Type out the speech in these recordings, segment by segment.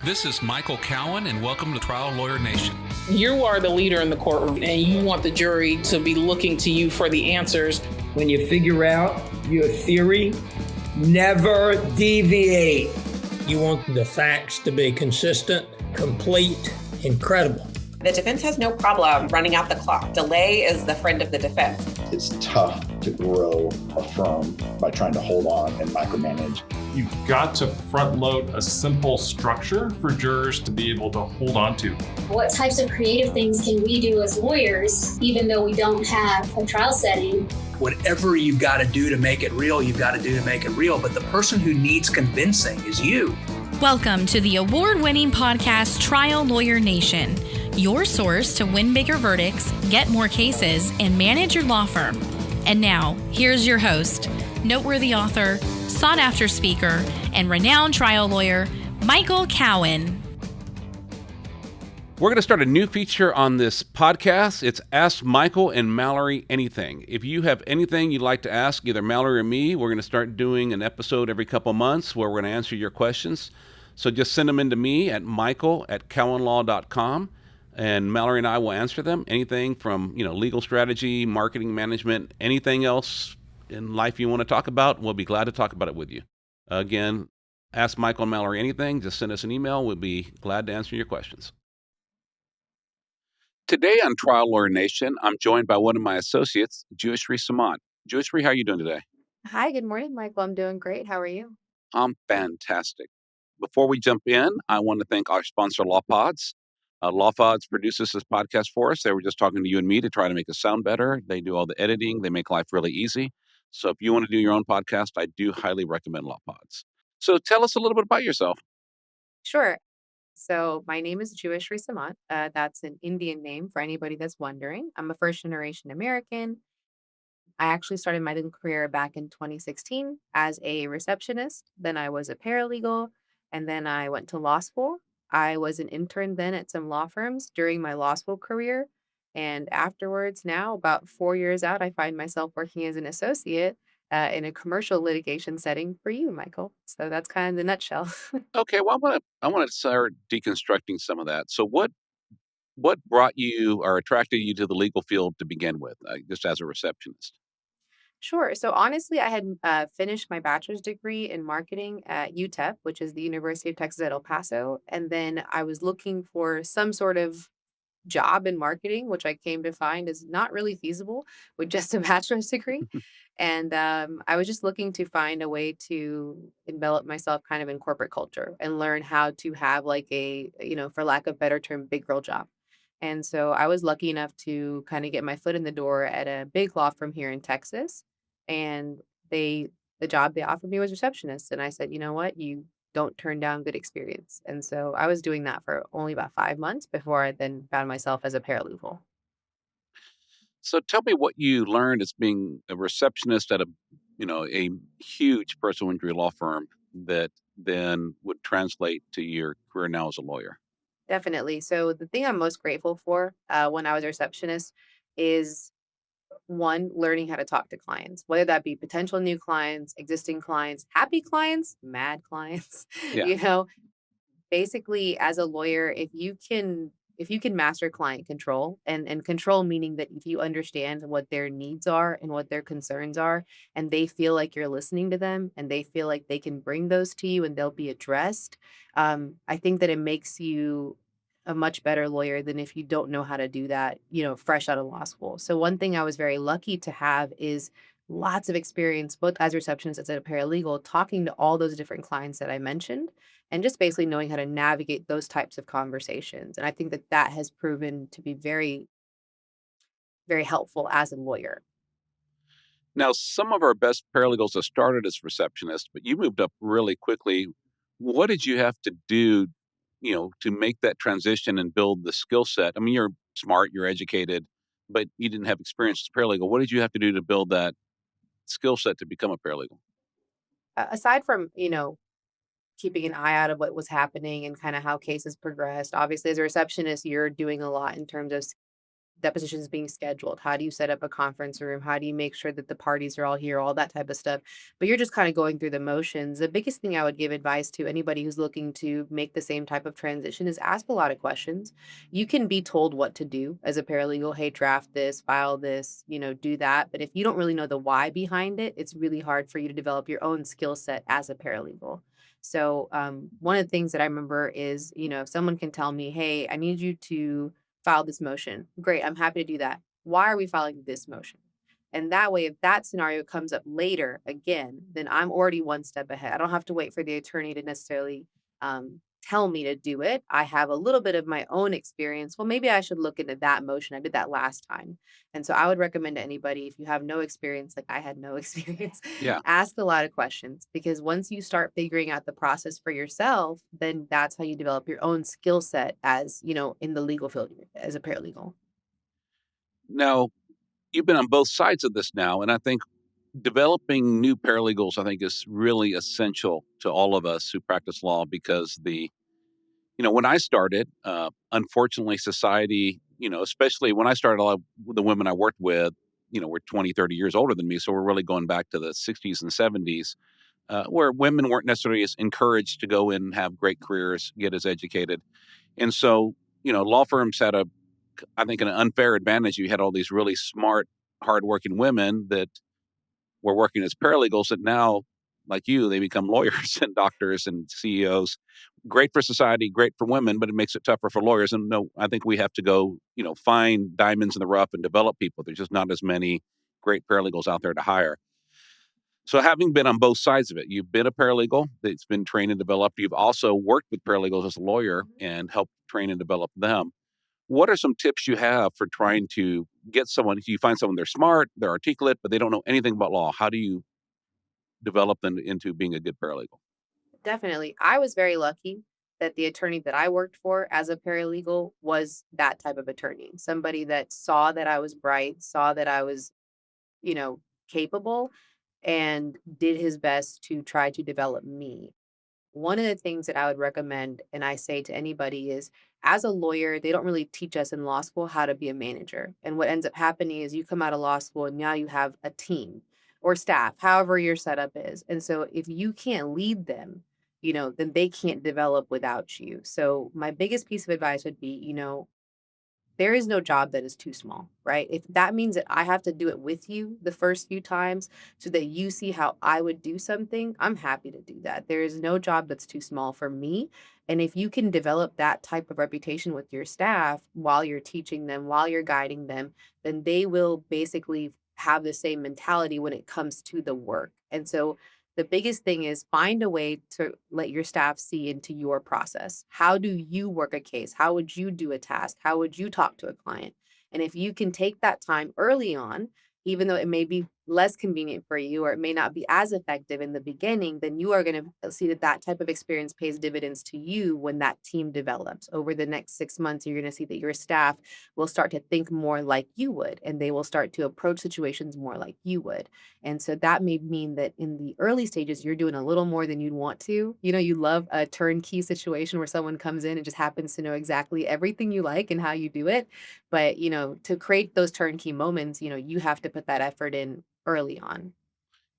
This is Michael Cowen, and welcome to Trial Lawyer Nation. You are the leader in the courtroom, and you want the jury to be looking to you for the answers. When you figure out your theory, never deviate. You want the facts to be consistent, complete, and credible. The defense has no problem running out the clock. Delay is the friend of the defense. It's tough to grow a firm by trying to hold on and micromanage. You've got to front load a simple structure for jurors to be able to hold on to. What types of creative things can we do as lawyers, even though we don't have a trial setting? Whatever you've got to do to make it real, you've got to do to make it real. But the person who needs convincing is you. Welcome to the award-winning podcast, Trial Lawyer Nation, your source to win bigger verdicts, get more cases, and manage your law firm. And now, here's your host, noteworthy author, sought-after speaker, and renowned trial lawyer, Michael Cowen. We're going to start a new feature on this podcast. It's Ask Michael and Mallory Anything. If you have anything you'd like to ask either Mallory or me, we're going to start doing an episode every couple months where we're going to answer your questions. So just send them in to me at michael@cowenlaw.com, and Mallory and I will answer them. Anything from, legal strategy, marketing management, anything else in life you want to talk about, we'll be glad to talk about it with you. Again, ask Michael and Mallory anything. Just send us an email. We'll be glad to answer your questions. Today on Trial Lawyer Nation, I'm joined by one of my associates, Juishree Samant. Juishree, how are you doing today? Hi, good morning, Michael. I'm doing great. How are you? I'm fantastic. Before we jump in, I want to thank our sponsor, LawPods. LawPods produces this podcast for us. They were just talking to you and me to try to make us sound better. They do all the editing. They make life really easy. So if you want to do your own podcast, I do highly recommend LawPods. So tell us a little bit about yourself. Sure. So my name is Juishree Samant. That's an Indian name for anybody that's wondering. I'm a first-generation American. I actually started my legal career back in 2016 as a receptionist. Then I was a paralegal, and then I went to law school. I was an intern then at some law firms during my law school career. And afterwards, now about 4 years out, I find myself working as an associate in a commercial litigation setting for you, Michael. So that's kind of the nutshell. Okay, well, I want to start deconstructing some of that. So what brought you or attracted you to the legal field to begin with, just as a receptionist? Sure. So honestly, I had finished my bachelor's degree in marketing at UTEP, which is the University of Texas at El Paso. And then I was looking for some sort of job in marketing, which I came to find is not really feasible with just a bachelor's degree. And I was just looking to find a way to envelop myself kind of in corporate culture and learn how to have like a, for lack of a better term, big girl job. And so I was lucky enough to kind of get my foot in the door at a big law firm here in Texas. And the job they offered me was receptionist. And I said, you know what? You don't turn down good experience. And so I was doing that for only about 5 months before I then found myself as a paralegal. So tell me what you learned as being a receptionist at a huge personal injury law firm that then would translate to your career now as a lawyer. Definitely. So the thing I'm most grateful for when I was a receptionist is one, learning how to talk to clients, whether that be potential new clients, existing clients, happy clients, mad clients. Yeah. Basically as a lawyer, if you can master client control and control meaning that if you understand what their needs are and what their concerns are, and they feel like you're listening to them and they feel like they can bring those to you and they'll be addressed, I think that it makes you a much better lawyer than if you don't know how to do that, fresh out of law school. So one thing I was very lucky to have is lots of experience, both as a receptionist as a paralegal, talking to all those different clients that I mentioned, and just basically knowing how to navigate those types of conversations. And I think that that has proven to be very, very helpful as a lawyer. Now, some of our best paralegals have started as receptionists, but you moved up really quickly. What did you have to do, to make that transition and build the skill set? I mean, you're smart, you're educated, but you didn't have experience as a paralegal. What did you have to do to build that skill set to become a paralegal? Aside from, keeping an eye out of what was happening and kind of how cases progressed, obviously as a receptionist, you're doing a lot in terms of depositions being scheduled? How do you set up a conference room? How do you make sure that the parties are all here? All that type of stuff. But you're just kind of going through the motions. The biggest thing I would give advice to anybody who's looking to make the same type of transition is ask a lot of questions. You can be told what to do as a paralegal. Hey, draft this, file this, do that. But if you don't really know the why behind it, it's really hard for you to develop your own skill set as a paralegal. So one of the things that I remember is, if someone can tell me, hey, I need you to file this motion. Great, I'm happy to do that. Why are we filing this motion? And that way, if that scenario comes up later again, then I'm already one step ahead. I don't have to wait for the attorney to necessarily tell me to do it. I have a little bit of my own experience. Well, maybe I should look into that motion. I did that last time. And so I would recommend to anybody, if you have no experience, like I had no experience, Yeah. ask a lot of questions, because once you start figuring out the process for yourself, then that's how you develop your own skill set as, in the legal field as a paralegal. Now, you've been on both sides of this now, and I think developing new paralegals, I think, is really essential to all of us who practice law because when I started, unfortunately, society, especially when I started, a lot of the women I worked with, were 20, 30 years older than me. So we're really going back to the 60s and 70s, where women weren't necessarily as encouraged to go in and have great careers, get as educated. And so, law firms had I think, an unfair advantage. You had all these really smart, hardworking women that were working as paralegals that now, like you, they become lawyers and doctors and CEOs. Great for society, great for women, but it makes it tougher for lawyers. And no, I think we have to go, find diamonds in the rough and develop people. There's just not as many great paralegals out there to hire. So having been on both sides of it, you've been a paralegal that's been trained and developed. You've also worked with paralegals as a lawyer and helped train and develop them. What are some tips you have for trying to get someone, if you find someone, they're smart, they're articulate, but they don't know anything about law? How do you develop them into being a good paralegal? Definitely. I was very lucky that the attorney that I worked for as a paralegal was that type of attorney. Somebody that saw that I was bright, saw that I was, capable, and did his best to try to develop me. One of the things that I would recommend, and I say to anybody, is as a lawyer, they don't really teach us in law school how to be a manager. And what ends up happening is you come out of law school and now you have a team or staff, however your setup is. And so if you can't lead them, then they can't develop without you. So my biggest piece of advice would be, there is no job that is too small, right? If that means that I have to do it with you the first few times so that you see how I would do something, I'm happy to do that. There is no job that's too small for me. And if you can develop that type of reputation with your staff while you're teaching them, while you're guiding them, then they will basically have the same mentality when it comes to the work. And so the biggest thing is find a way to let your staff see into your process. How do you work a case? How would you do a task? How would you talk to a client? And if you can take that time early on, even though it may be less convenient for you or it may not be as effective in the beginning, then you are going to see that that type of experience pays dividends to you when that team develops. Over the next 6 months, you're going to see that your staff will start to think more like you would, and they will start to approach situations more like you would. And so that may mean that in the early stages, you're doing a little more than you'd want to. You love a turnkey situation where someone comes in and just happens to know exactly everything you like and how you do it. But, to create those turnkey moments, you have to put that effort in early on.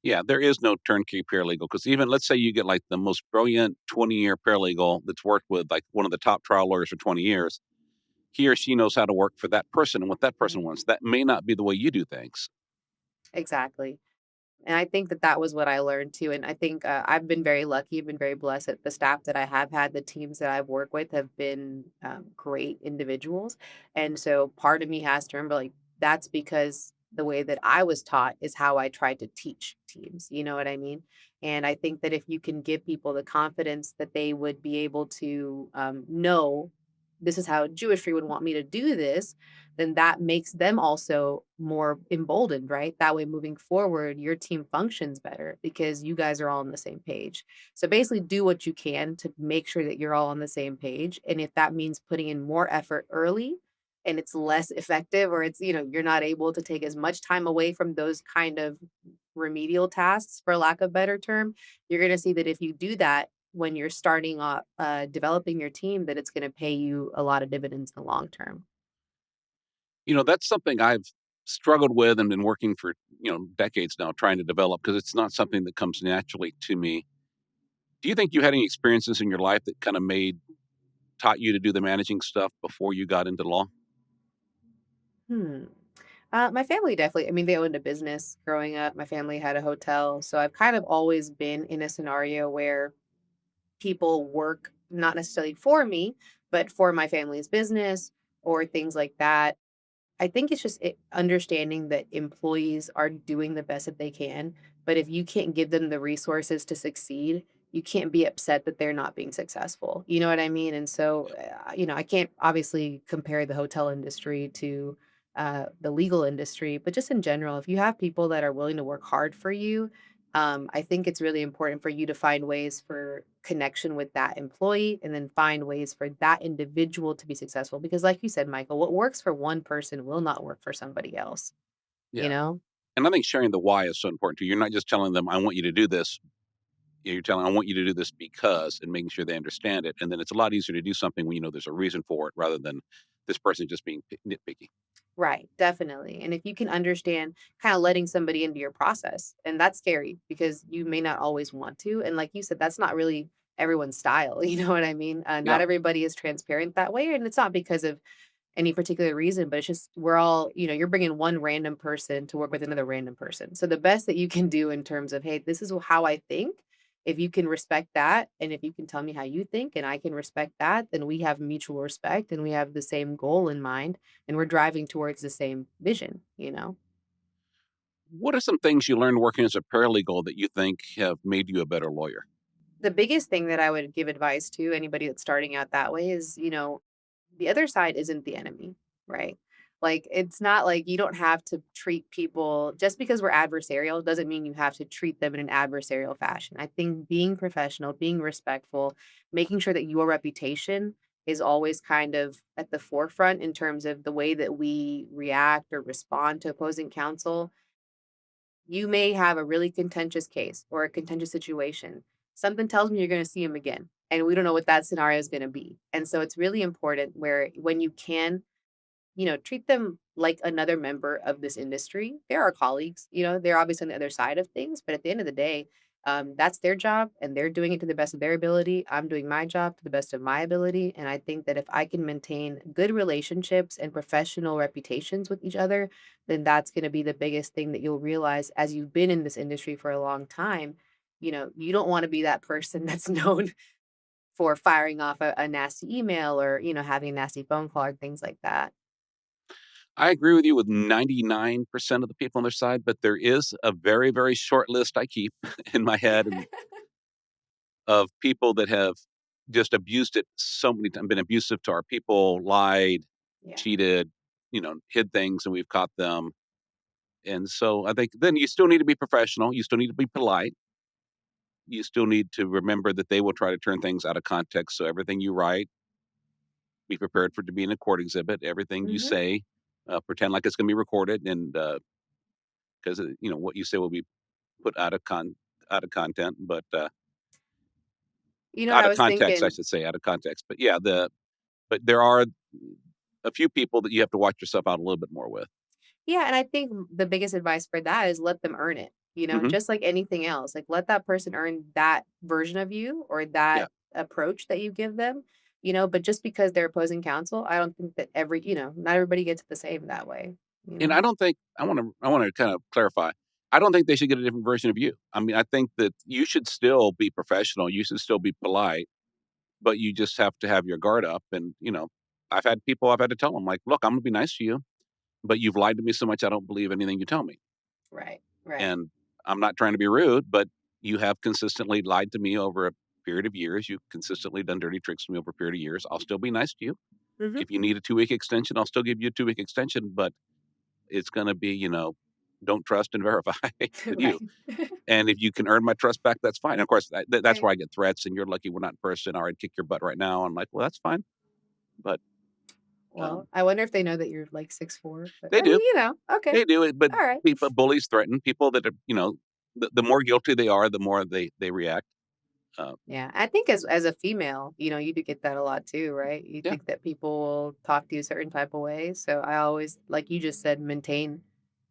Yeah, there is no turnkey paralegal because even let's say you get like the most brilliant 20-year paralegal that's worked with like one of the top trial lawyers for 20 years. He or she knows how to work for that person and what that person wants. That may not be the way you do things. Exactly. And I think that that was what I learned too. And I think I've been very lucky, I've been very blessed that the staff that I have had, the teams that I've worked with have been great individuals. And so part of me has to remember, like, that's because the way that I was taught is how I tried to teach teams. You know what I mean? And I think that if you can give people the confidence that they would be able to know this is how Juishree would want me to do this, then that makes them also more emboldened, right? That way, moving forward, your team functions better because you guys are all on the same page. So basically, do what you can to make sure that you're all on the same page. And if that means putting in more effort early and it's less effective, or it's, you're not able to take as much time away from those kind of remedial tasks, for lack of a better term, you're going to see that if you do that, when you're starting off developing your team, that it's going to pay you a lot of dividends in the long term. That's something I've struggled with and been working for, decades now trying to develop because it's not something that comes naturally to me. Do you think you had any experiences in your life that kind of taught you to do the managing stuff before you got into law? Hmm. My family definitely, I mean, they owned a business growing up. My family had a hotel. So I've kind of always been in a scenario where people work not necessarily for me, but for my family's business or things like that. I think it's just understanding that employees are doing the best that they can, but if you can't give them the resources to succeed, you can't be upset that they're not being successful. You know what I mean? And so, I can't obviously compare the hotel industry to the legal industry, but just in general, if you have people that are willing to work hard for you, I think it's really important for you to find ways for connection with that employee and then find ways for that individual to be successful. Because, like you said, Michael, what works for one person will not work for somebody else, you Yeah. know? And I think sharing the why is so important too. You're not just telling them, I want you to do this. You're telling, I want you to do this because, and making sure they understand it. And then it's a lot easier to do something when you know there's a reason for it rather than this person just being nitpicky. Right, definitely. And if you can understand kind of letting somebody into your process, and that's scary because you may not always want to. And like you said, that's not really everyone's style. You know what I mean? Yeah. Not everybody is transparent that way. And it's not because of any particular reason, but it's just we're all, you're bringing one random person to work with another random person. So the best that you can do in terms of, hey, this is how I think. If you can respect that, and if you can tell me how you think, and I can respect that, then we have mutual respect and we have the same goal in mind, and we're driving towards the same vision. What are some things you learned working as a paralegal that you think have made you a better lawyer? The biggest thing that I would give advice to anybody that's starting out that way is, the other side isn't the enemy, right? Like, it's not like you don't have to treat people just because we're adversarial doesn't mean you have to treat them in an adversarial fashion. I think being professional, being respectful, making sure that your reputation is always kind of at the forefront in terms of the way that we react or respond to opposing counsel. You may have a really contentious case or a contentious situation. Something tells me you're going to see him again, and we don't know what that scenario is going to be. And so it's really important where when you can, treat them like another member of this industry. They're our colleagues, they're obviously on the other side of things, but at the end of the day, that's their job and they're doing it to the best of their ability. I'm doing my job to the best of my ability. And I think that if I can maintain good relationships and professional reputations with each other, then that's going to be the biggest thing that you'll realize as you've been in this industry for a long time. You don't want to be that person that's known for firing off a nasty email or, having a nasty phone call or things like that. I agree with you with 99% of the people on their side, but there is a very, very short list I keep in my head of people that have just abused it so many times, been abusive to our people, lied, Yeah. cheated, hid things, and we've caught them. And so I think then you still need to be professional. You still need to be polite. You still need to remember that they will try to turn things out of context. So everything you write, be prepared for it to be in a court exhibit. Everything you Hmm. say, pretend like it's going to be recorded, and because what you say will be put out of content, but You know what out I of was context, I thinking? should say, out of context. But yeah, but there are a few people that you have to watch yourself out a little bit more with. Yeah, and I think the biggest advice for that is let them earn it, Hmm. just like anything else. Like let that person earn that version of you or Yeah, that approach that you give them, but just because they're opposing counsel, I don't think that not everybody gets it the same that way, you and know? I don't think I want to kind of clarify. I don't think they should get a different version of you. I mean, I think that you should still be professional. You should still be polite, but you just have to have your guard up. And I've had to tell them like, look, I'm going to be nice to you, but you've lied to me so much I don't believe anything you tell me. Right, right. And I'm not trying to be rude, but you have consistently lied to me over a period of years. You've consistently done dirty tricks to me over a period of years. I'll still be nice to you. Hmm. If you need a 2-week extension, I'll still give you a 2-week extension, but it's going to be, don't trust and verify with you. Right. And if you can earn my trust back, that's fine. Of course, that's Right. where I get threats and you're lucky we're not in person or I'd kick your butt right now. I'm like, well, that's fine. But Well, I wonder if they know that you're like 6'4", but they I mean, do. okay. They do it. But All right. people, bullies threaten people that are, the more guilty they are, the more they react. Yeah, I think as a female, you do get that a lot too, right? You Yeah. think that people will talk to you a certain type of way. So I always, like you just said, maintain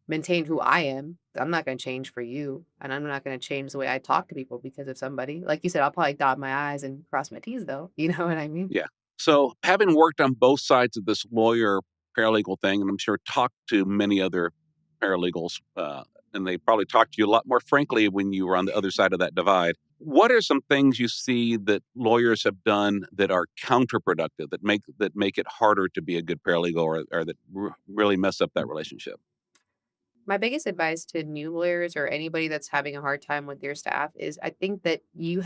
who I am. I'm not going to change for you, and I'm not going to change the way I talk to people because of somebody. Like you said, I'll probably dot my I's and cross my T's, though. You know what I mean? Yeah. So, having worked on both sides of this lawyer paralegal thing, and I'm sure talked to many other paralegals, and they probably talked to you a lot more frankly when you were on the other side of that divide. What are some things you see that lawyers have done that are counterproductive, that make it harder to be a good paralegal, or that really mess up that relationship? My biggest advice to new lawyers or anybody that's having a hard time with your staff is I think that you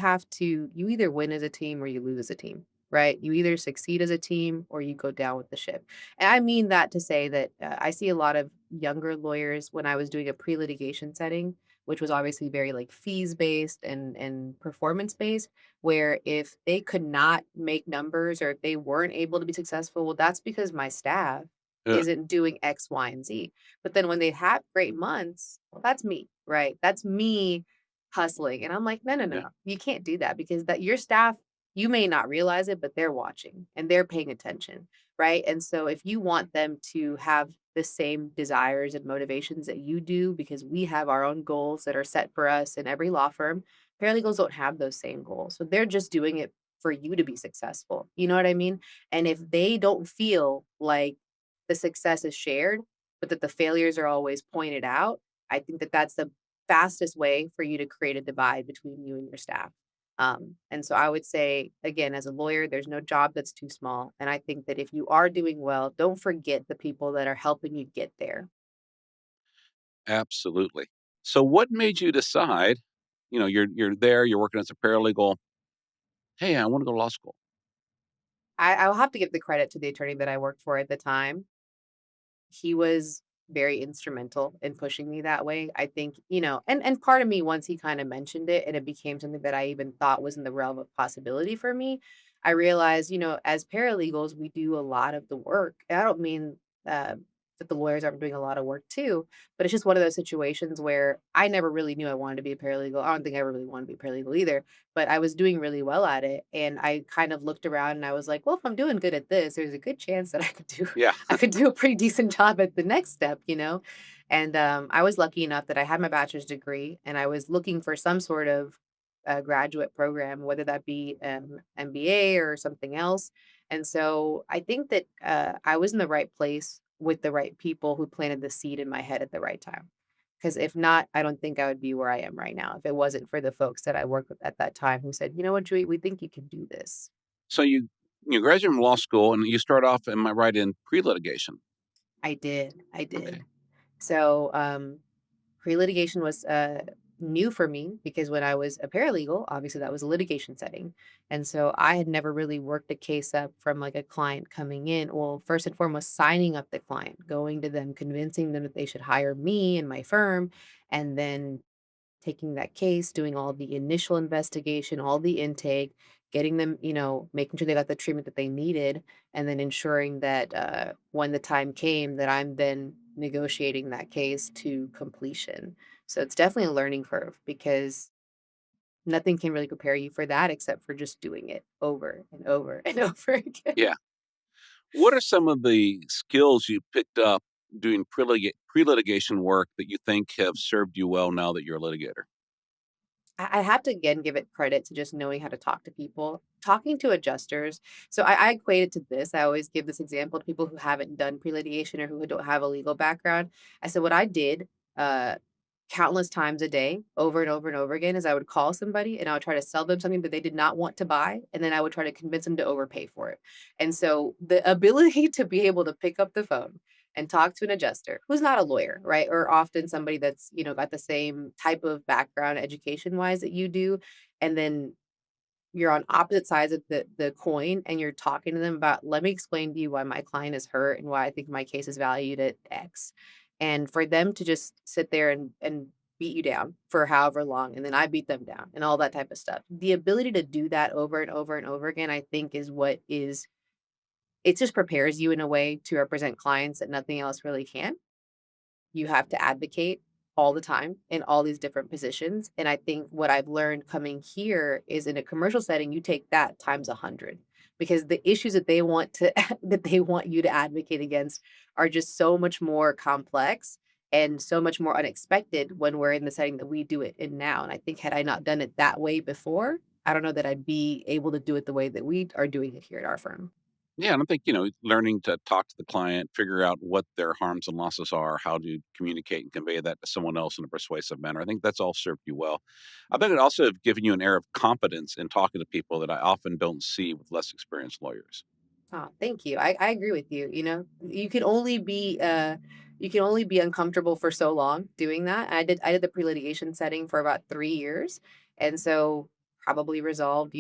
either win as a team or you lose as a team, right? You either succeed as a team or you go down with the ship. And I mean that to say that I see a lot of younger lawyers when I was doing a pre-litigation setting, which was obviously very like fees based and performance based, where if they could not make numbers or if they weren't able to be successful, well, that's because my staff Ugh. isn't doing X, Y, and Z. But then when they have great months, well, that's me, right? That's me hustling. And I'm like, no, no, no, Yeah. no. You can't do that because that your staff, you may not realize it, but they're watching and they're paying attention, right? And so if you want them to have the same desires and motivations that you do, because we have our own goals that are set for us in every law firm, paralegals don't have those same goals. So they're just doing it for you to be successful. You know what I mean? And if they don't feel like the success is shared, but that the failures are always pointed out, I think that that's the fastest way for you to create a divide between you and your staff. And so I would say, again, as a lawyer, there's no job that's too small. And I think that if you are doing well, don't forget the people that are helping you get there. Absolutely. So, what made you decide? You're there, you're working as a paralegal. Hey, I want to go to law school. I'll have to give the credit to the attorney that I worked for at the time. He was very instrumental in pushing me that way. I think, and part of me, once he kind of mentioned it and it became something that I even thought was in the realm of possibility for me, I realized, as paralegals, we do a lot of the work. And I don't mean that the lawyers aren't doing a lot of work too, but it's just one of those situations where I never really knew I wanted to be a paralegal. I don't think I ever really wanted to be a paralegal either, but I was doing really well at it. And I kind of looked around and I was like, well, if I'm doing good at this, there's a good chance that Yeah. I could do a pretty decent job at the next step. And I was lucky enough that I had my bachelor's degree and I was looking for some sort of graduate program, whether that be MBA or something else. And so I think that I was in the right place with the right people who planted the seed in my head at the right time. Because if not, I don't think I would be where I am right now if it wasn't for the folks that I worked with at that time who said, you know what, Julie, we think you can do this. So you graduate from law school and you start off, am I right, in pre-litigation? I did. I did. Okay. So pre-litigation was new for me because when I was a paralegal, obviously that was a litigation setting. And so I had never really worked a case up from like a client coming in. Well, first and foremost, signing up the client, going to them, convincing them that they should hire me and my firm, and then taking that case, doing all the initial investigation, all the intake, getting them, making sure they got the treatment that they needed, and then ensuring that when the time came, that I'm then negotiating that case to completion. So it's definitely a learning curve because nothing can really prepare you for that except for just doing it over and over and over again. Yeah. What are some of the skills you picked up doing pre-litigation work that you think have served you well now that you're a litigator? I have to again give it credit to just knowing how to talk to people, talking to adjusters. So I equate it to this. I always give this example to people who haven't done pre litigation or who don't have a legal background. I said, what I did uh, countless times a day, over and over and over again, is I would call somebody and I would try to sell them something that they did not want to buy. And then I would try to convince them to overpay for it. And so the ability to be able to pick up the phone and talk to an adjuster who's not a lawyer, right? Or often somebody that's, got the same type of background education wise that you do. And then you're on opposite sides of the coin and you're talking to them about, let me explain to you why my client is hurt and why I think my case is valued at X. And for them to just sit there and beat you down for however long, and then I beat them down and all that type of stuff. The ability to do that over and over and over again, I think is what is it just prepares you in a way to represent clients that nothing else really can. You have to advocate all the time in all these different positions. And I think what I've learned coming here is in a commercial setting, you take that times 100 because the issues that they want to that they want you to advocate against are just so much more complex and so much more unexpected when we're in the setting that we do it in now. And I think had I not done it that way before, I don't know that I'd be able to do it the way that we are doing it here at our firm. Yeah, and I think, learning to talk to the client, figure out what their harms and losses are, how to communicate and convey that to someone else in a persuasive manner. I think that's all served you well. I think it also have given you an air of competence in talking to people that I often don't see with less experienced lawyers. Oh, thank you. I agree with you. You can only be uncomfortable for so long doing that. I did the pre-litigation setting for about 3 years. And so probably resolved,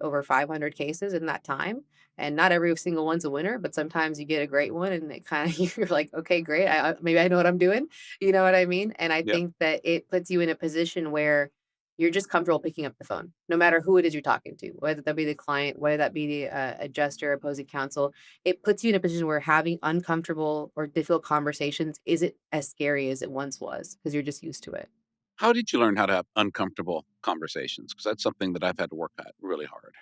over 500 cases in that time. And not every single one's a winner, but sometimes you get a great one and it kind of, you're like, okay, great. Maybe I know what I'm doing. You know what I mean? And I Yep. think that it puts you in a position where you're just comfortable picking up the phone, no matter who it is you're talking to, whether that be the client, whether that be the adjuster, opposing counsel. It puts you in a position where having uncomfortable or difficult conversations isn't as scary as it once was because you're just used to it. How did you learn how to have uncomfortable conversations? Because that's something that I've had to work at really hard.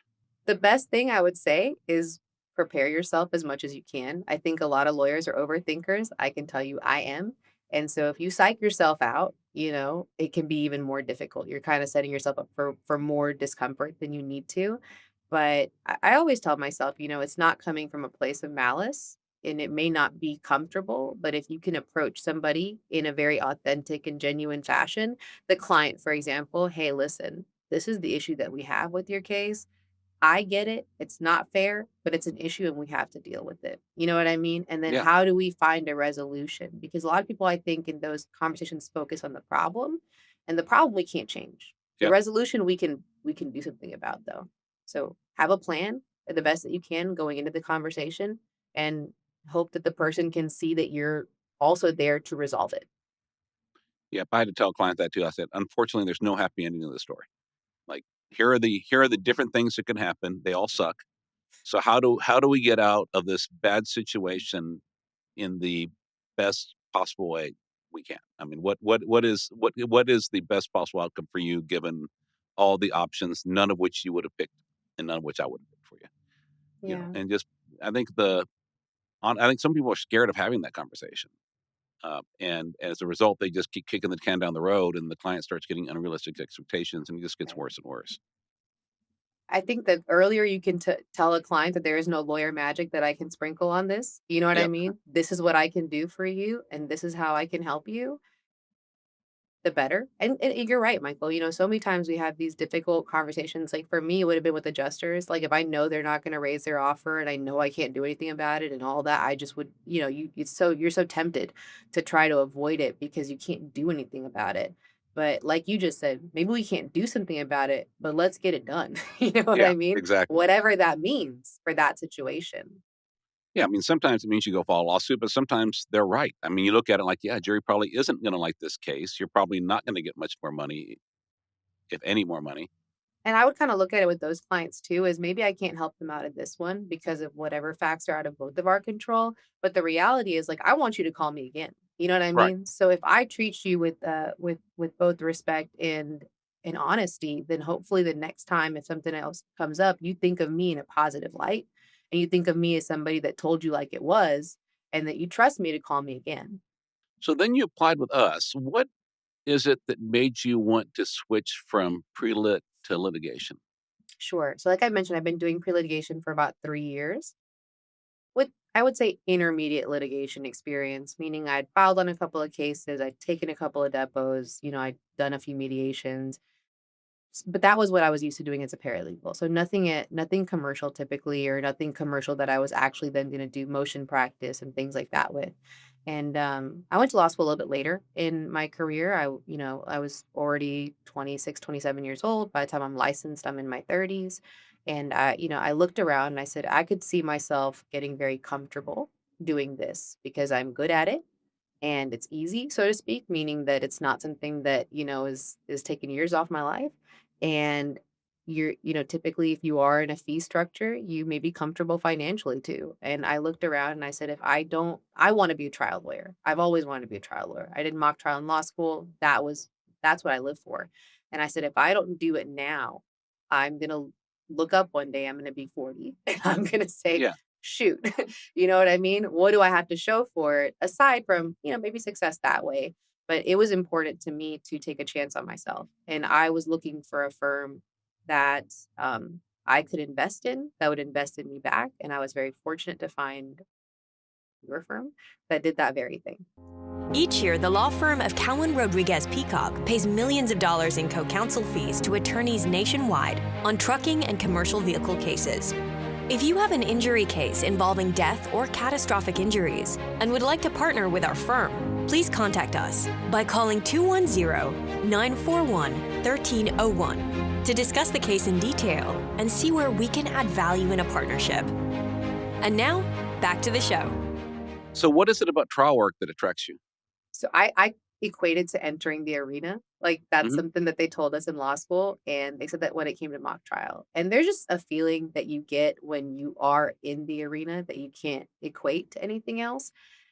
The best thing I would say is prepare yourself as much as you can. I think a lot of lawyers are overthinkers. I can tell you I am. And so if you psych yourself out, it can be even more difficult. You're kind of setting yourself up for more discomfort than you need to. But I always tell myself, it's not coming from a place of malice and it may not be comfortable, but if you can approach somebody in a very authentic and genuine fashion, the client, for example, hey, listen, this is the issue that we have with your case. I get it. It's not fair, but it's an issue and we have to deal with it. You know what I mean? And then Yeah. how do we find a resolution? Because a lot of people, I think, in those conversations focus on the problem, and the problem we can't change. The Yeah. resolution we can do something about though. So have a plan the best that you can going into the conversation and hope that the person can see that you're also there to resolve it. Yep. I had to tell clients that too. I said, unfortunately, there's no happy ending to the story. Like here are the different things that can happen. They all suck. So how do we get out of this bad situation in the best possible way we can? I mean, what is the best possible outcome for you given all the options, none of which you would have picked and none of which I would have picked for you? Yeah. And just I think I think some people are scared of having that conversation. And as a result, they just keep kicking the can down the road, and the client starts getting unrealistic expectations, and it just gets worse and worse. I think that earlier you can tell a client that there is no lawyer magic that I can sprinkle on this. You know what I Yep. mean? This is what I can do for you, and this is how I can help you, the better. And you're right, Michael. So many times we have these difficult conversations. Like for me, it would have been with adjusters. Like if I know they're not going to raise their offer and I know I can't do anything about it and all that, I just would, you're so tempted to try to avoid it because you can't do anything about it. But like you just said, maybe we can't do something about it, but let's get it done. You know what Yeah, I mean? exactly. Whatever that means for that situation. Yeah, I mean, sometimes it means you go file a lawsuit, but sometimes they're right. I mean, you look at it like, yeah, jury probably isn't going to like this case. You're probably not going to get much more money, if any more money. And I would kind of look at it with those clients too, is maybe I can't help them out of this one because of whatever facts are out of both of our control. But the reality is like I want you to call me again. You know what I Right. mean? So if I treat you with both respect and honesty, then hopefully the next time if something else comes up, you think of me in a positive light and you think of me as somebody that told you like it was and that you trust me to call me again. So then you applied with us. What is it that made you want to switch from pre-lit to litigation? Sure. So like I mentioned, I've been doing pre-litigation for about 3 years. With, I would say, intermediate litigation experience, meaning I'd filed on a couple of cases, I'd taken a couple of depos, I'd done a few mediations, but that was what I was used to doing as a paralegal. So nothing commercial typically, or nothing commercial that I was actually then going to do motion practice and things like that with. And I went to law school a little bit later in my career. I was already 26, 27 years old. By the time I'm licensed, I'm in my 30s. And I looked around and I said, I could see myself getting very comfortable doing this because I'm good at it and it's easy, so to speak, meaning that it's not something that, is taking years off my life. And typically if you are in a fee structure, you may be comfortable financially too. And I looked around and I said, I want to be a trial lawyer. I've always wanted to be a trial lawyer. I did mock trial in law school. That's what I live for. And I said, if I don't do it now, I'm going to look up one day, I'm going to be 40 and I'm going to say, Yeah. shoot, you know what I mean? What do I have to show for it aside from, maybe success that way? But it was important to me to take a chance on myself. And I was looking for a firm that I could invest in, that would invest in me back. And I was very fortunate to find your firm that did that very thing. Each year, the law firm of Cowen Rodriguez Peacock pays millions of dollars in co-counsel fees to attorneys nationwide on trucking and commercial vehicle cases. If you have an injury case involving death or catastrophic injuries and would like to partner with our firm, please contact us by calling 210-941-1301 to discuss the case in detail and see where we can add value in a partnership. And now, back to the show. So what is it about trial work that attracts you? So I equated to entering the arena. Like that's something that they told us in law school. And they said that when it came to mock trial. And there's just a feeling that you get when you are in the arena that you can't equate to anything else.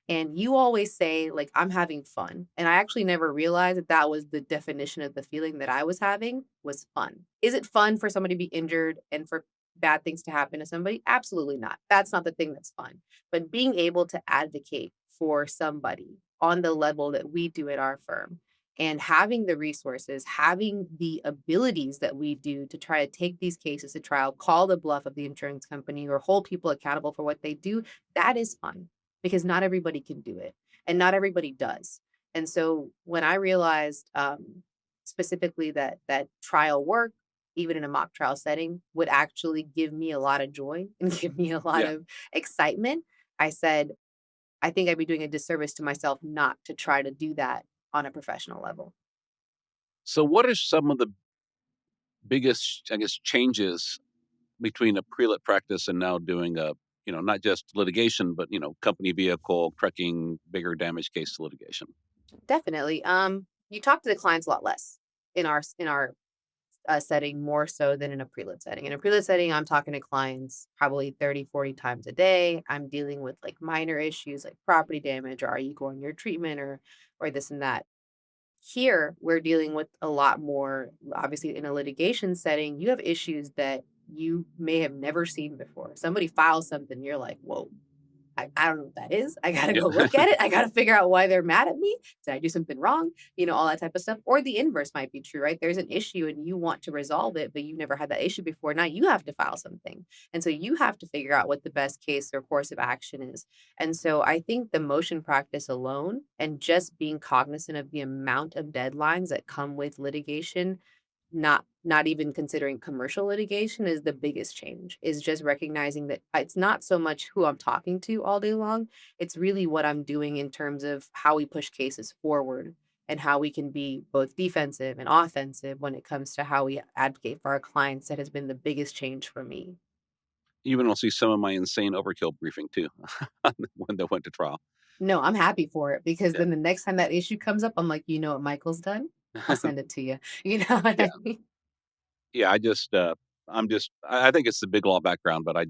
And you always say, like, I'm having fun. And I actually never realized that that was the definition of the feeling that I was having was fun. Is it fun for somebody to be injured and for bad things to happen to somebody? Absolutely not. That's not the thing that's fun. But being able to advocate for somebody on the level that we do at our firm and having the resources, having the abilities that we do to try to take these cases to trial, call the bluff of the insurance company or hold people accountable for what they do, that is fun because not everybody can do it and not everybody does. And so when I realized specifically that trial work, even in a mock trial setting, would actually give me a lot of joy and give me a lot of excitement, I said, I think I'd be doing a disservice to myself not to try to do that on a professional level. So what are some of the biggest, I guess, changes between a pre-lit practice and now doing not just litigation, but, company vehicle, trucking, bigger damage case litigation? Definitely. You talk to the clients a lot less in our setting more so than in a pre-lit setting. In a pre-lit setting, I'm talking to clients probably 30, 40 times a day. I'm dealing with like minor issues like property damage or are you going your treatment or this and that. Here, we're dealing with a lot more, obviously in a litigation setting, you have issues that you may have never seen before. Somebody files something, you're like, whoa, I don't know what that is. I got to go look at it. I got to figure out why they're mad at me. Did I do something wrong? All that type of stuff. Or the inverse might be true, right? There's an issue and you want to resolve it, but you never had that issue before. Now you have to file something. And so you have to figure out what the best case or course of action is. And so I think the motion practice alone and just being cognizant of the amount of deadlines that come with litigation, not even considering commercial litigation, is the biggest change, is just recognizing that it's not so much who I'm talking to all day long. It's really what I'm doing in terms of how we push cases forward and how we can be both defensive and offensive when it comes to how we advocate for our clients. That has been the biggest change for me. You even will see some of my insane overkill briefing too when they went to trial. No, I'm happy for it because then the next time that issue comes up, I'm like, you know what Michael's done? I'll send it to you. You know what I mean? Yeah, I think it's the big law background, but I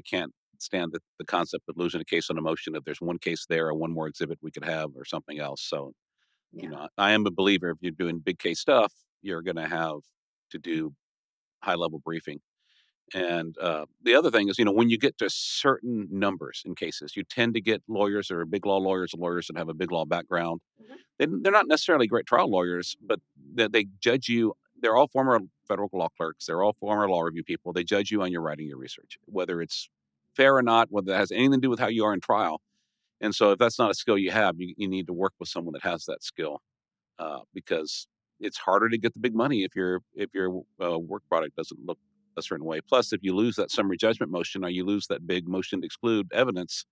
can't stand the concept of losing a case on emotion. If there's one case there or one more exhibit we could have or something else. So, I am a believer if you're doing big case stuff, you're going to have to do high level briefing. And the other thing is, when you get to certain numbers in cases, you tend to get lawyers or big law lawyers and lawyers that have a big law background. They're not necessarily great trial lawyers, but they judge you. They're all former federal law clerks. They're all former law review people. They judge you on your writing, your research, whether it's fair or not, whether that has anything to do with how you are in trial. And so if that's not a skill you have, you need to work with someone that has that skill because it's harder to get the big money if your work product doesn't look a certain way. Plus, if you lose that summary judgment motion or you lose that big motion to exclude evidence,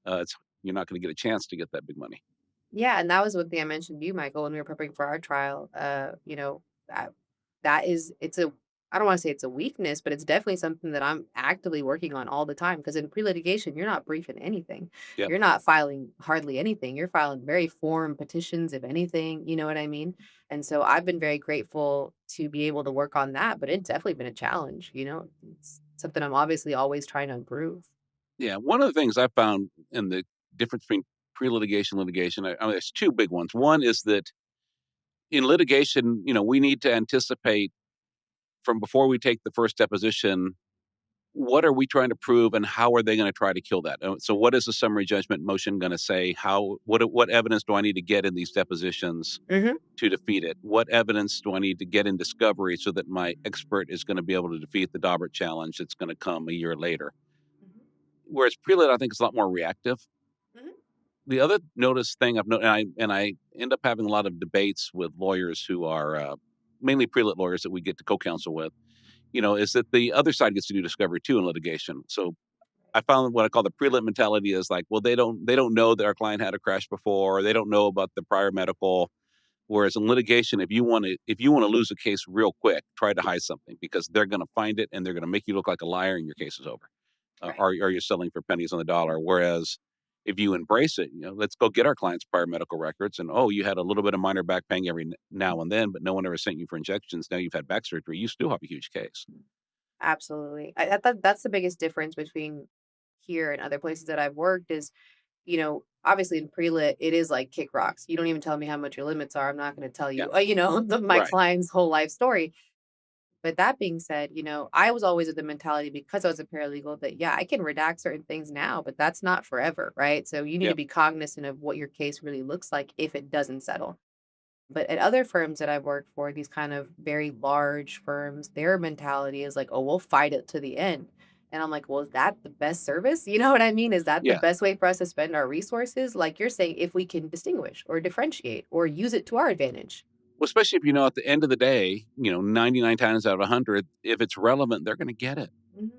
you're not going to get a chance to get that big money. Yeah, and that was one thing I mentioned to you, Michael, when we were preparing for our trial. It's a I don't want to say it's a weakness, but it's definitely something that I'm actively working on all the time. Because in pre-litigation, you're not briefing anything. Yep. You're not filing hardly anything. You're filing very form petitions, if anything. You know what I mean? And so I've been very grateful to be able to work on that, but it's definitely been a challenge. It's something I'm obviously always trying to improve. Yeah. One of the things I found in the difference between pre-litigation and litigation, I mean, there's two big ones. One is that in litigation, we need to anticipate from before we take the first deposition, what are we trying to prove and how are they going to try to kill that? So what is the summary judgment motion going to say? What evidence do I need to get in these depositions to defeat it? What evidence do I need to get in discovery so that my expert is going to be able to defeat the Daubert challenge that's going to come a year later? Whereas pre-lit, I think, is a lot more reactive. The other notice thing I've noticed, and I end up having a lot of debates with lawyers who are mainly pre-lit lawyers that we get to co-counsel with, is that the other side gets to do discovery too in litigation. So I found what I call the pre-lit mentality is like, well, they don't know that our client had a crash before, or they don't know about the prior medical. Whereas in litigation, if you want to lose a case real quick, try to hide something because they're going to find it and they're going to make you look like a liar and your case is over. Or you're selling for pennies on the dollar. Whereas if you embrace it, let's go get our clients' prior medical records and, you had a little bit of minor back pain every now and then, but no one ever sent you for injections. Now you've had back surgery. You still have a huge case. Absolutely. That's the biggest difference between here and other places that I've worked is, obviously in pre-lit, it is like kick rocks. You don't even tell me how much your limits are. I'm not going to tell you, my client's whole life story. But that being said, I was always of the mentality because I was a paralegal that, I can redact certain things now, but that's not forever, right? So you need to be cognizant of what your case really looks like if it doesn't settle. But at other firms that I've worked for, these kind of very large firms, their mentality is like, oh, we'll fight it to the end. And I'm like, well, is that the best service? You know what I mean? Is that the best way for us to spend our resources? Like you're saying, if we can distinguish or differentiate or use it to our advantage. Well, especially if at the end of the day, 99 times out of 100, if it's relevant, they're going to get it.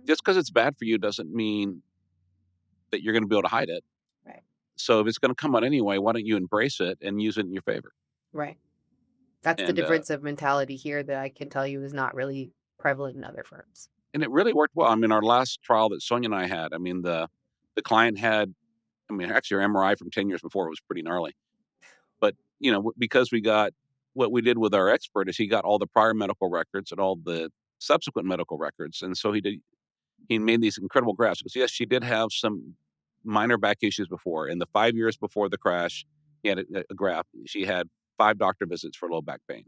Just because it's bad for you doesn't mean that you're going to be able to hide it. Right. So if it's going to come out anyway, why don't you embrace it and use it in your favor? Right. That's the difference of mentality here that I can tell you is not really prevalent in other firms. And it really worked well. I mean, our last trial that Sonia and I had, I mean, the client had, actually our MRI from 10 years before, it was pretty gnarly. But, because we got, what we did with our expert is he got all the prior medical records and all the subsequent medical records. And so he made these incredible graphs. Because yes, she did have some minor back issues before. In the 5 years before the crash, he had a graph. She had 5 doctor visits for low back pain.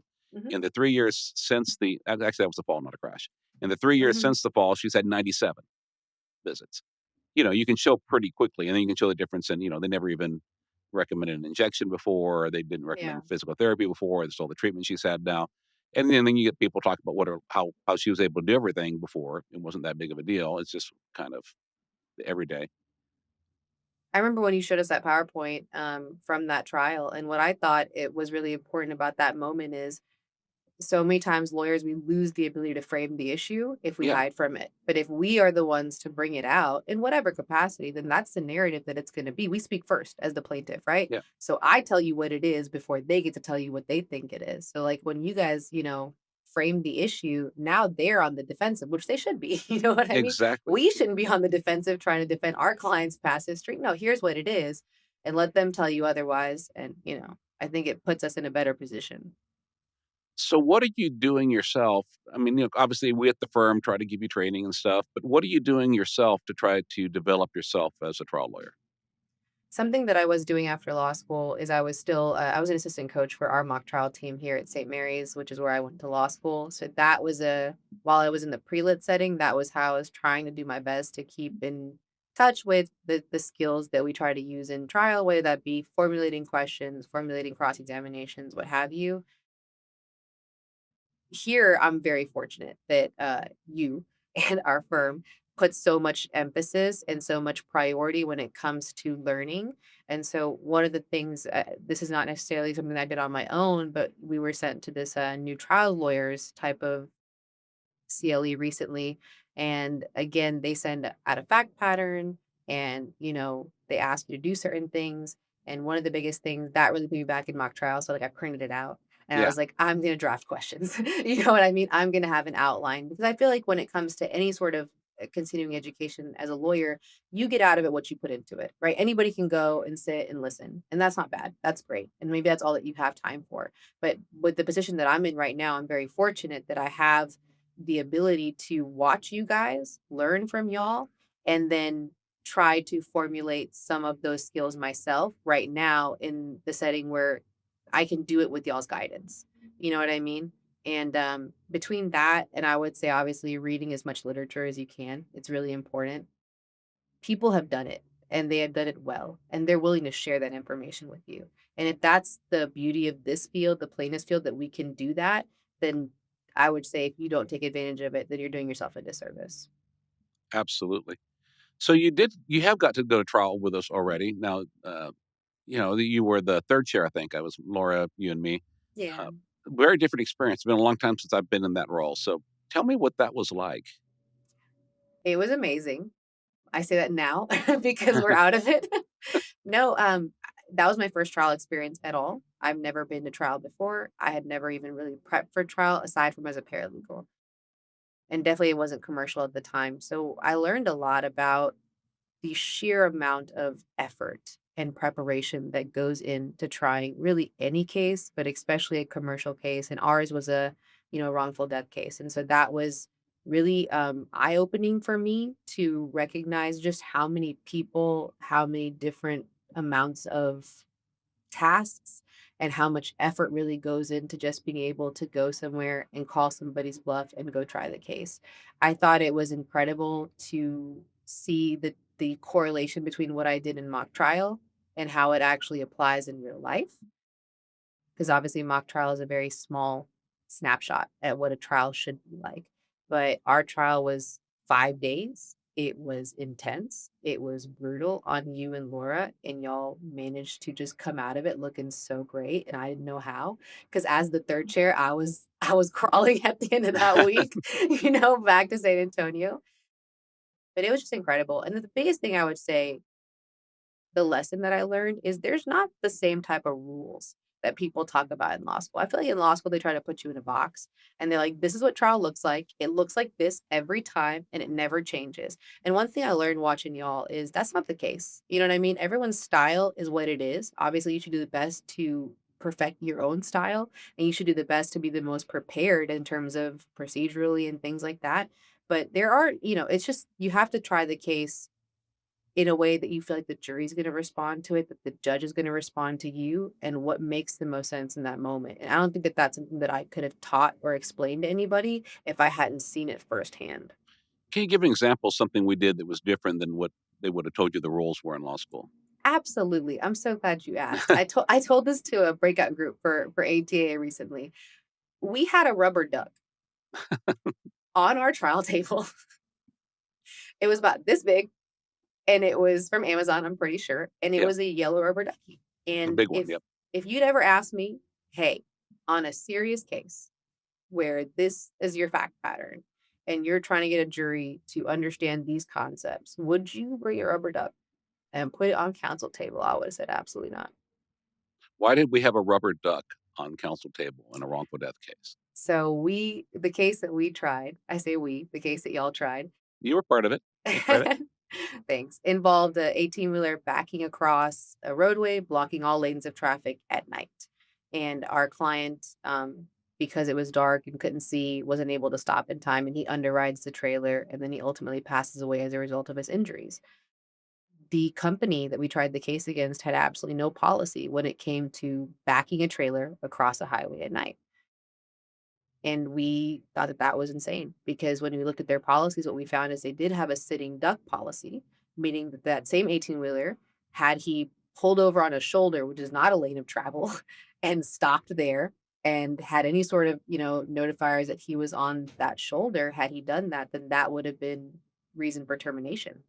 In the 3 years since actually that was the fall, not a crash. In the 3 years since the fall, she's had 97 visits. You can show pretty quickly, and then you can show the difference in, they never even recommended an injection before, or they didn't recommend physical therapy before, that's all the treatment she's had now. And then you get people talk about how she was able to do everything before. It wasn't that big of a deal. It's just kind of everyday. I remember when you showed us that PowerPoint from that trial, and what I thought it was really important about that moment is so many times lawyers, we lose the ability to frame the issue if we hide from it. But if we are the ones to bring it out in whatever capacity, then that's the narrative that it's going to be. We speak first as the plaintiff, right? Yeah. So I tell you what it is before they get to tell you what they think it is. So like when you guys, frame the issue, now they're on the defensive, which they should be. You know what I mean? Exactly. We shouldn't be on the defensive trying to defend our client's past history. No, here's what it is. And let them tell you otherwise. And, I think it puts us in a better position. So what are you doing yourself? I mean, obviously we at the firm try to give you training and stuff, but what are you doing yourself to try to develop yourself as a trial lawyer? Something that I was doing after law school is I was still, I was an assistant coach for our mock trial team here at St. Mary's, which is where I went to law school. So that was while I was in the pre-lit setting, that was how I was trying to do my best to keep in touch with the skills that we try to use in trial, whether that be formulating questions, formulating cross-examinations, what have you. Here, I'm very fortunate that you and our firm put so much emphasis and so much priority when it comes to learning. And so one of the things, this is not necessarily something I did on my own, but we were sent to this new trial lawyers type of CLE recently. And again, they send out a fact pattern and, they ask you to do certain things. And one of the biggest things that really put me back in mock trial. So like I printed it out. And I was like, I'm going to draft questions. You know what I mean? I'm going to have an outline, because I feel like when it comes to any sort of continuing education as a lawyer, you get out of it what you put into it, right? Anybody can go and sit and listen, and that's not bad. That's great. And maybe that's all that you have time for. But with the position that I'm in right now, I'm very fortunate that I have the ability to watch you guys, learn from y'all, and then try to formulate some of those skills myself right now in the setting where I can do it with y'all's guidance. You know what I mean? And between that, and I would say obviously reading as much literature as you can, it's really important. People have done it, and they have done it well, and they're willing to share that information with you. And if that's the beauty of this field, the plaintiff's field, that we can do that, then I would say if you don't take advantage of it, then you're doing yourself a disservice. Absolutely. So you have got to go to trial with us already. Now, you were the third chair, I think. I was Laura, you and me. Yeah. Very different experience. It's been a long time since I've been in that role. So tell me what that was like. It was amazing. I say that now because we're out of it. No, that was my first trial experience at all. I've never been to trial before. I had never even really prepped for trial aside from as a paralegal. And definitely it wasn't commercial at the time. So I learned a lot about the sheer amount of effort and preparation that goes into trying really any case, but especially a commercial case. And ours was a, wrongful death case. And so that was really eye-opening for me to recognize just how many people, how many different amounts of tasks, and how much effort really goes into just being able to go somewhere and call somebody's bluff and go try the case. I thought it was incredible to see the correlation between what I did in mock trial and how it actually applies in real life. Because obviously mock trial is a very small snapshot at what a trial should be like. But our trial was 5 days. It was intense. It was brutal on you and Laura, and y'all managed to just come out of it looking so great. And I didn't know how, because as the third chair, I was crawling at the end of that week, back to San Antonio. But it was just incredible. And the biggest thing I would say, the lesson that I learned, is there's not the same type of rules that people talk about in law school. I feel like in law school, they try to put you in a box, and they're like, this is what trial looks like. It looks like this every time, and it never changes. And one thing I learned watching y'all is that's not the case. You know what I mean? Everyone's style is what it is. Obviously, you should do the best to perfect your own style, and you should do the best to be the most prepared in terms of procedurally and things like that. But there are, it's just, you have to try the case in a way that you feel like the jury's going to respond to it, that the judge is going to respond to you, and what makes the most sense in that moment. And I don't think that that's something that I could have taught or explained to anybody if I hadn't seen it firsthand. Can you give an example of something we did that was different than what they would have told you the rules were in law school? Absolutely. I'm so glad you asked. I told this to a breakout group for ATA recently. We had a rubber duck on our trial table. It was about this big. And it was from Amazon, I'm pretty sure. And it was a yellow rubber ducky. And a big one, if you'd ever asked me, hey, on a serious case where this is your fact pattern and you're trying to get a jury to understand these concepts, would you bring a rubber duck and put it on counsel table? I would have said absolutely not. Why did we have a rubber duck on counsel table in a wrongful death case? So the case that we tried, I say we, the case that y'all tried. You were part of it. Thanks. Involved a 18-wheeler backing across a roadway, blocking all lanes of traffic at night. And our client, because it was dark and couldn't see, wasn't able to stop in time, and he underrides the trailer, and then he ultimately passes away as a result of his injuries. The company that we tried the case against had absolutely no policy when it came to backing a trailer across a highway at night. And we thought that that was insane, because when we looked at their policies, what we found is they did have a sitting duck policy, meaning that that same 18-wheeler, had he pulled over on a shoulder, which is not a lane of travel, and stopped there and had any sort of, notifiers that he was on that shoulder, had he done that, then that would have been reason for termination.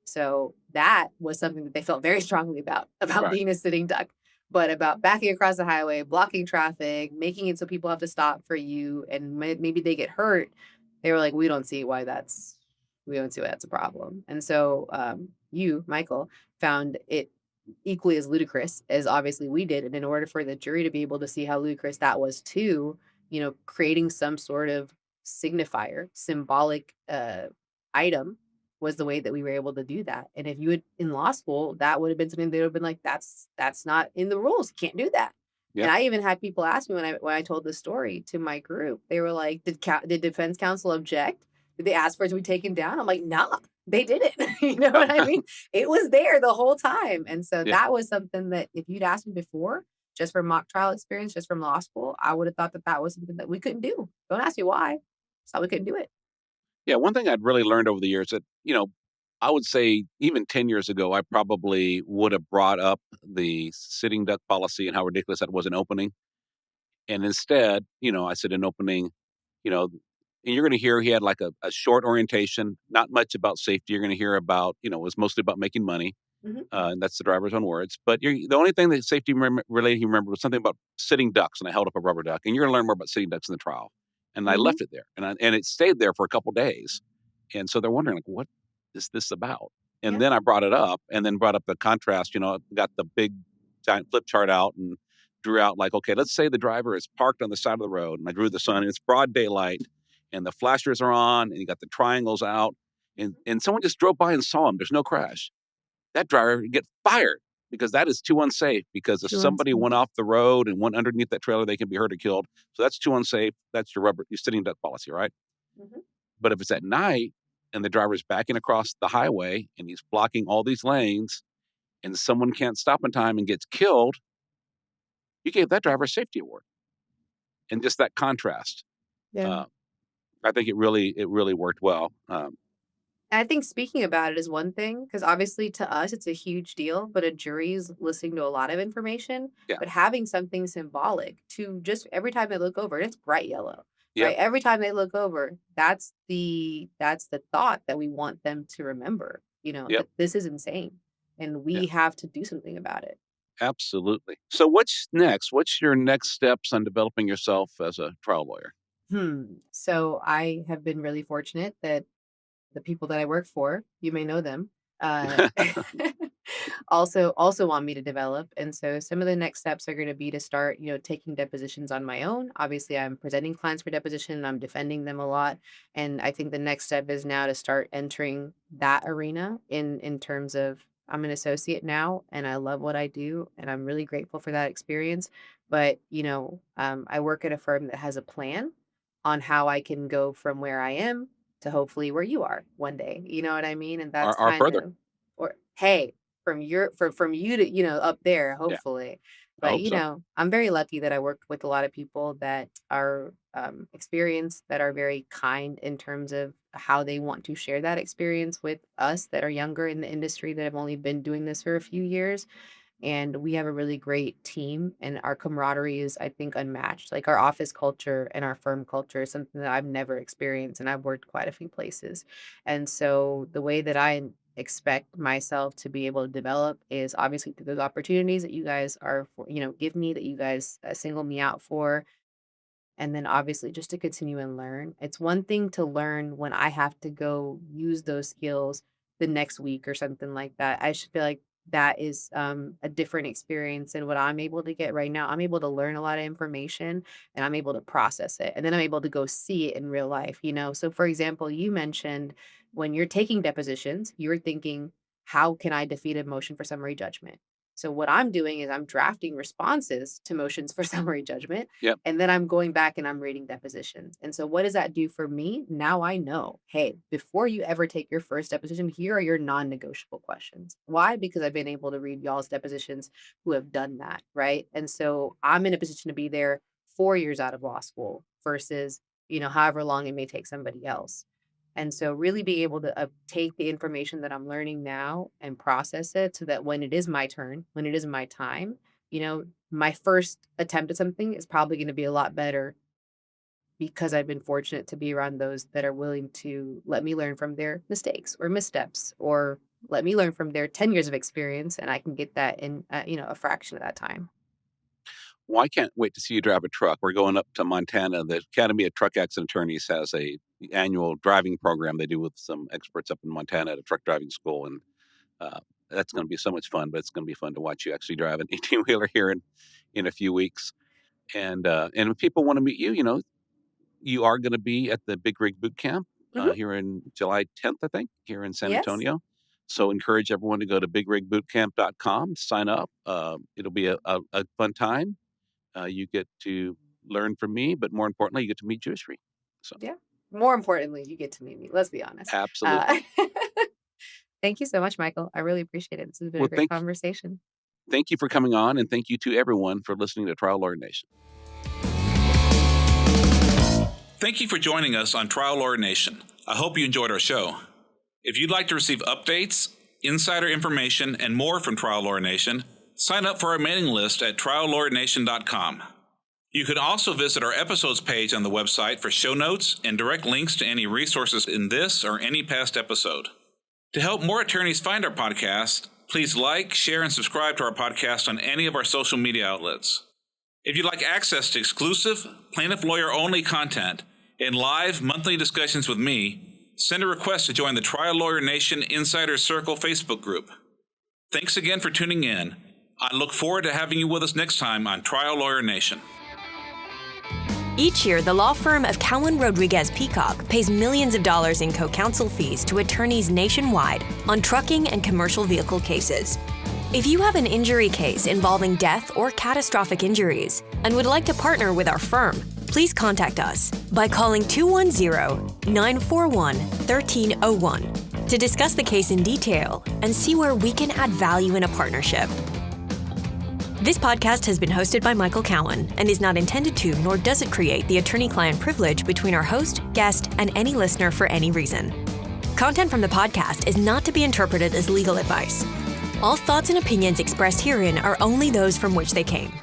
So that was something that they felt very strongly about Right. being a sitting duck. But about backing across the highway, blocking traffic, making it so people have to stop for you, and maybe they get hurt, they were like, we don't see why that's a problem. And so you, Michael, found it equally as ludicrous as obviously we did. And in order for the jury to be able to see how ludicrous that was too, creating some sort of signifier, symbolic item was the way that we were able to do that. And if you had in law school, that would have been something they would have been like, that's not in the rules. You can't do that. Yeah. And I even had people ask me when I told the story to my group, they were like, did defense counsel object? Did they ask for it to be taken down? I'm like, nah, they didn't. You know what I mean? It was there the whole time. And so that was something that if you'd asked me before, just from mock trial experience, just from law school, I would have thought that was something that we couldn't do. Don't ask me why. Just thought we couldn't do it. Yeah, one thing I'd really learned over the years that, I would say even 10 years ago, I probably would have brought up the sitting duck policy and how ridiculous that was in opening. And instead, I said in opening, and you're going to hear he had like a short orientation, not much about safety. You're going to hear about, it was mostly about making money. And that's the driver's own words. But the only thing that safety related he remembered was something about sitting ducks, and I held up a rubber duck. And you're going to learn more about sitting ducks in the trial. And I left it there, and it stayed there for a couple days. And so they're wondering, like, what is this about? And then I brought it up, and then brought up the contrast. Got the big giant flip chart out and drew out like, okay, let's say the driver is parked on the side of the road, and I drew the sun, and it's broad daylight, and the flashers are on, and you got the triangles out, and someone just drove by and saw him. There's no crash. That driver would get fired because that is too unsafe. Because if somebody went off the road and went underneath that trailer, they can be hurt or killed. So that's too unsafe. That's your sitting duck policy, right? But if it's at night and the driver's backing across the highway and he's blocking all these lanes and someone can't stop in time and gets killed, you gave that driver a safety award. And just that contrast, I think it really worked well. I think speaking about it is one thing, because obviously to us it's a huge deal, but a jury's listening to a lot of information. Yeah. But having something symbolic to just every time they look over, and it's bright yellow, right? Every time they look over, that's the thought that we want them to remember. That this is insane, and we have to do something about it. Absolutely. So what's next? What's your next steps on developing yourself as a trial lawyer? So I have been really fortunate that the people that I work for, you may know them, also want me to develop. And so some of the next steps are going to be to start, taking depositions on my own. Obviously, I'm presenting clients for deposition and I'm defending them a lot. And I think the next step is now to start entering that arena in terms of I'm an associate now and I love what I do. And I'm really grateful for that experience. But, I work at a firm that has a plan on how I can go from where I am to hopefully where you are one day. You know what I mean? And that's Or further. or hey, from you to, up there, hopefully. But, I'm very lucky that I worked with a lot of people that are experienced, that are very kind in terms of how they want to share that experience with us that are younger in the industry that have only been doing this for a few years. And we have a really great team, and our camaraderie is, I think, unmatched. Like our office culture and our firm culture is something that I've never experienced, and I've worked quite a few places. And so the way that I expect myself to be able to develop is obviously through those opportunities that you guys are, give me, that you guys single me out for. And then obviously just to continue and learn. It's one thing to learn when I have to go use those skills the next week or something like that. I should feel like that is a different experience than what I'm able to get right now. I'm able to learn a lot of information and I'm able to process it. And then I'm able to go see it in real life, So for example, you mentioned when you're taking depositions, you're thinking, how can I defeat a motion for summary judgment? So what I'm doing is I'm drafting responses to motions for summary judgment. Yep. And then I'm going back and I'm reading depositions. And so what does that do for me? Now I know, hey, before you ever take your first deposition, here are your non-negotiable questions. Why? Because I've been able to read y'all's depositions who have done that, right? And so I'm in a position to be there 4 years out of law school versus, however long it may take somebody else. And so really be able to take the information that I'm learning now and process it so that when it is my turn, when it is my time, my first attempt at something is probably going to be a lot better because I've been fortunate to be around those that are willing to let me learn from their mistakes or missteps, or let me learn from their 10 years of experience, and I can get that in, a fraction of that time. Well, I can't wait to see you drive a truck. We're going up to Montana. The Academy of Truck Accident Attorneys has a annual driving program they do with some experts up in Montana at a truck driving school. And That's going to be so much fun, but it's going to be fun to watch you actually drive an 18-wheeler here in a few weeks. And if people want to meet you, you are going to be at the Big Rig Boot Camp here in July 10th, I think, here in San Antonio. So encourage everyone to go to bigrigbootcamp.com, sign up. It'll be a fun time. You get to learn from me, but more importantly, you get to meet Juishree. So yeah, more importantly, you get to meet me. Let's be honest. Absolutely. Thank you so much, Michael. I really appreciate it. This has been a great conversation. Thank you for coming on, and thank you to everyone for listening to Trial Lawyer Nation. Thank you for joining us on Trial Lawyer Nation. I hope you enjoyed our show. If you'd like to receive updates, insider information, and more from Trial Lawyer Nation, sign up for our mailing list at triallawyernation.com. You can also visit our episodes page on the website for show notes and direct links to any resources in this or any past episode. To help more attorneys find our podcast, please like, share, and subscribe to our podcast on any of our social media outlets. If you'd like access to exclusive, plaintiff lawyer-only content and live monthly discussions with me, send a request to join the Trial Lawyer Nation Insider Circle Facebook group. Thanks again for tuning in. I look forward to having you with us next time on Trial Lawyer Nation. Each year, the law firm of Cowen Rodriguez Peacock pays millions of dollars in co-counsel fees to attorneys nationwide on trucking and commercial vehicle cases. If you have an injury case involving death or catastrophic injuries and would like to partner with our firm, please contact us by calling 210-941-1301 to discuss the case in detail and see where we can add value in a partnership. This podcast has been hosted by Michael Cowen and is not intended to, nor does it create the attorney-client privilege between our host, guest, and any listener for any reason. Content from the podcast is not to be interpreted as legal advice. All thoughts and opinions expressed herein are only those from which they came.